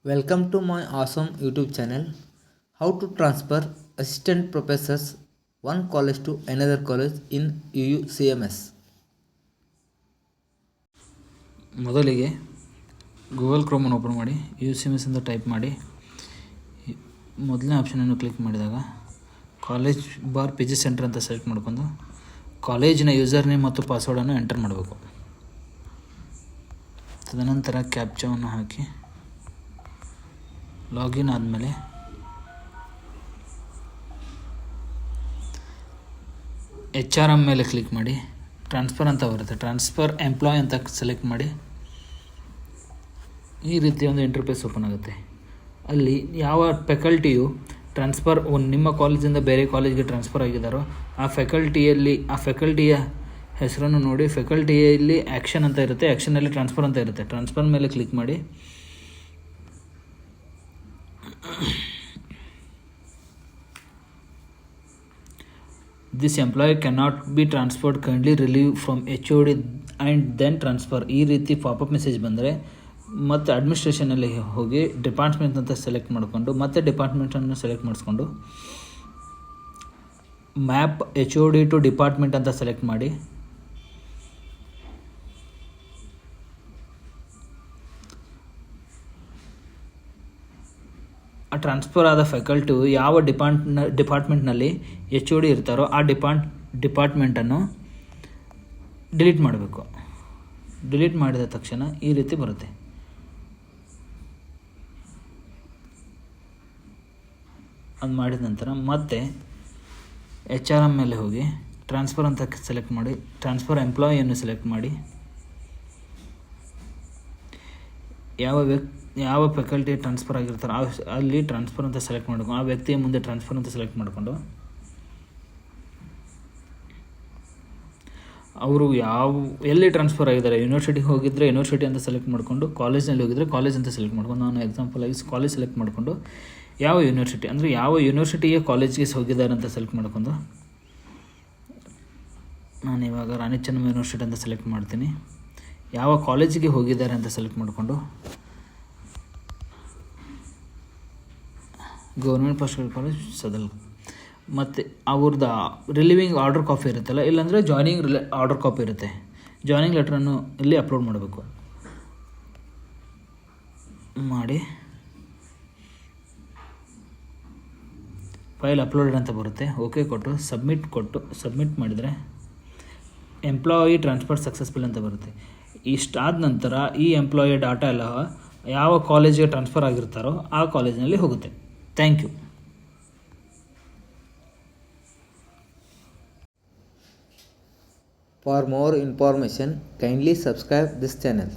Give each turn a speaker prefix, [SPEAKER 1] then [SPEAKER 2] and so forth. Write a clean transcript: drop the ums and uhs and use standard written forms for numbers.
[SPEAKER 1] Welcome to my awesome YouTube channel. How to transfer assistant professors one college to another college in UUCMS.
[SPEAKER 2] ಮೊದಲಿಗೆ Google ಕ್ರೋಮನ್ನು open ಮಾಡಿ UUCMS ಅಂತ type ಮಾಡಿ ಮೊದಲನೇ ಆಪ್ಷನನ್ನು click ಮಾಡಿದಾಗ college bar P G centre ಅಂತ select ಮಾಡ್ಕೊಂಡು ಕಾಲೇಜಿನ user name ಮತ್ತು ಪಾಸ್ವರ್ಡನ್ನು ಎಂಟರ್ ಮಾಡಬೇಕು. ತದನಂತರ ಕ್ಯಾಪ್ಚಾವನ್ನು ಹಾಕಿ ಲಾಗಿನ್ ಆದಮೇಲೆ HRM ಮೇಲೆ ಕ್ಲಿಕ್ ಮಾಡಿ ಟ್ರಾನ್ಸ್ಫರ್ ಅಂತ ಬರುತ್ತೆ. ಟ್ರಾನ್ಸ್ಫರ್ ಎಂಪ್ಲಾಯ್ ಅಂತ ಸೆಲೆಕ್ಟ್ ಮಾಡಿ ಈ ರೀತಿ ಒಂದು ಇಂಟರ್ಫೇಸ್ ಓಪನ್ ಆಗುತ್ತೆ. ಅಲ್ಲಿ ಯಾವ ಫ್ಯಾಕಲ್ಟಿಯು ಟ್ರಾನ್ಸ್ಫರ್ ನಿಮ್ಮ ಕಾಲೇಜಿಂದ ಬೇರೆ ಕಾಲೇಜ್ಗೆ ಟ್ರಾನ್ಸ್ಫರ್ ಆಗಿದ್ದಾರೋ ಆ ಫ್ಯಾಕಲ್ಟಿಯ ಹೆಸರನ್ನು ನೋಡಿ ಫ್ಯಾಕಲ್ಟಿಯಲ್ಲಿ ಆ್ಯಕ್ಷನ್ ಅಂತ ಇರುತ್ತೆ, ಆ್ಯಕ್ಷನಲ್ಲಿ ಟ್ರಾನ್ಸ್ಫರ್ ಅಂತ ಇರುತ್ತೆ. ಟ್ರಾನ್ಸ್ಫರ್ ಮೇಲೆ ಕ್ಲಿಕ್ ಮಾಡಿ this employee cannot be transferred, kindly relieve from HOD and then transfer. ಈ ರೀತಿ ಪಾಪಪ್ ಮೆಸೇಜ್ ಬಂದರೆ ಮತ್ತು ಅಡ್ಮಿನಿಸ್ಟ್ರೇಷನಲ್ಲಿ ಹೋಗಿ ಡಿಪಾರ್ಟ್ಮೆಂಟ್ ಅಂತ ಸೆಲೆಕ್ಟ್ ಮಾಡಿಕೊಂಡು ಮತ್ತೆ ಡಿಪಾರ್ಟ್ಮೆಂಟನ್ನು ಸೆಲೆಕ್ಟ್ ಮಾಡಿಸ್ಕೊಂಡು ಮ್ಯಾಪ್ HOD ಟು ಡಿಪಾರ್ಟ್ಮೆಂಟ್ ಅಂತ ಸೆಲೆಕ್ಟ್ ಮಾಡಿ ಆ ಟ್ರಾನ್ಸ್ಫರ್ ಆದ ಫ್ಯಾಕಲ್ಟಿಯು ಯಾವ ಡಿಪಾರ್ಟ್ಮೆಂಟ್ನಲ್ಲಿ HOD ಇರ್ತಾರೋ ಆ ಡಿಪಾರ್ಟ್ಮೆಂಟನ್ನು ಡಿಲೀಟ್ ಮಾಡಬೇಕು. ಡಿಲೀಟ್ ಮಾಡಿದ ತಕ್ಷಣ ಈ ರೀತಿ ಬರುತ್ತೆ. ಅದು ಮಾಡಿದ ನಂತರ ಮತ್ತೆ HRM ಮೇಲೆ ಹೋಗಿ ಟ್ರಾನ್ಸ್ಫರ್ ಅಂತ ಸೆಲೆಕ್ಟ್ ಮಾಡಿ ಟ್ರಾನ್ಸ್ಫರ್ ಎಂಪ್ಲಾಯಿಯನ್ನು ಸೆಲೆಕ್ಟ್ ಮಾಡಿ ಯಾವ ಫ್ಯಾಕಲ್ಟಿ ಟ್ರಾನ್ಸ್ಫರ್ ಆಗಿರ್ತಾರೋ ಅಲ್ಲಿ ಟ್ರಾನ್ಸ್ಫರ್ ಅಂತ ಸೆಲೆಕ್ಟ್ ಮಾಡ್ಕೊಂಡು ಆ ವ್ಯಕ್ತಿಯ ಮುಂದೆ ಟ್ರಾನ್ಸ್ಫರ್ ಅಂತ ಸೆಲೆಕ್ಟ್ ಮಾಡಿಕೊಂಡು ಅವರು ಎಲ್ಲಿ ಟ್ರಾನ್ಸ್ಫರ್ ಆಗಿದ್ದಾರೆ, ಯೂನಿವರ್ಸಿಟಿಗೆ ಹೋಗಿದ್ದರೆ ಯೂನಿವರ್ಸಿಟಿ ಅಂತ ಸೆಲೆಕ್ಟ್ ಮಾಡಿಕೊಂಡು ಕಾಲೇಜ್ನಲ್ಲಿ ಹೋಗಿದ್ದರೆ ಕಾಲೇಜ್ ಅಂತ ಸೆಲೆಕ್ಟ್ ಮಾಡ್ಕೊಂಡು ನಾನು ಎಕ್ಸಾಂಪಲ್ ಆಗಿ ಕಾಲೇಜ್ ಸೆಲೆಕ್ಟ್ ಮಾಡಿಕೊಂಡು ಯಾವ ಯೂನಿವರ್ಸಿಟಿಯ ಕಾಲೇಜ್ಗೆ ಹೋಗಿದ್ದಾರೆ ಅಂತ ಸೆಲೆಕ್ಟ್ ಮಾಡ್ಕೊಂಡು ನಾನು ಇವಾಗ ರಾಣಿ ಚೆನ್ನಮ್ಮ ಯೂನಿವರ್ಸಿಟಿ ಅಂತ ಸೆಲೆಕ್ಟ್ ಮಾಡ್ತೀನಿ. ಯಾವ ಕಾಲೇಜಿಗೆ ಹೋಗಿದ್ದಾರೆ ಅಂತ ಸೆಲೆಕ್ಟ್ ಮಾಡಿಕೊಂಡು ಗೌರ್ಮೆಂಟ್ ಫಸ್ಟ್ ಗ್ರೇಡ್ ಕಾಲೇಜ್ ಸದಲ್ ಮತ್ತು ಅವ್ರದ್ದು ರಿಲೀವಿಂಗ್ ಆರ್ಡರ್ ಕಾಪಿ ಇರುತ್ತಲ್ಲ, ಇಲ್ಲಾಂದರೆ ಜಾಯ್ನಿಂಗ್ ಆರ್ಡರ್ ಕಾಪಿ ಇರುತ್ತೆ. ಜಾಯ್ನಿಂಗ್ ಲೆಟ್ರನ್ನು ಇಲ್ಲಿ ಅಪ್ಲೋಡ್ ಮಾಡಬೇಕು. ಮಾಡಿ ಫೈಲ್ ಅಪ್ಲೋಡೆಡ್ ಅಂತ ಬರುತ್ತೆ. ಓಕೆ ಕೊಟ್ಟು ಸಬ್ಮಿಟ್ ಮಾಡಿದರೆ ಎಂಪ್ಲಾಯಿ ಟ್ರಾನ್ಸ್ಫರ್ ಸಕ್ಸಸ್ಫುಲ್ ಅಂತ ಬರುತ್ತೆ. ಇಷ್ಟಾದ ನಂತರ ಈ ಎಂಪ್ಲಾಯಿ ಡಾಟಾ ಎಲ್ಲ ಯಾವ ಕಾಲೇಜಿಗೆ ಟ್ರಾನ್ಸ್ಫರ್ ಆಗಿರ್ತಾರೋ ಆ ಕಾಲೇಜಿನಲ್ಲಿ ಹೋಗುತ್ತೆ. Thank you.
[SPEAKER 1] For more information, kindly subscribe this channel.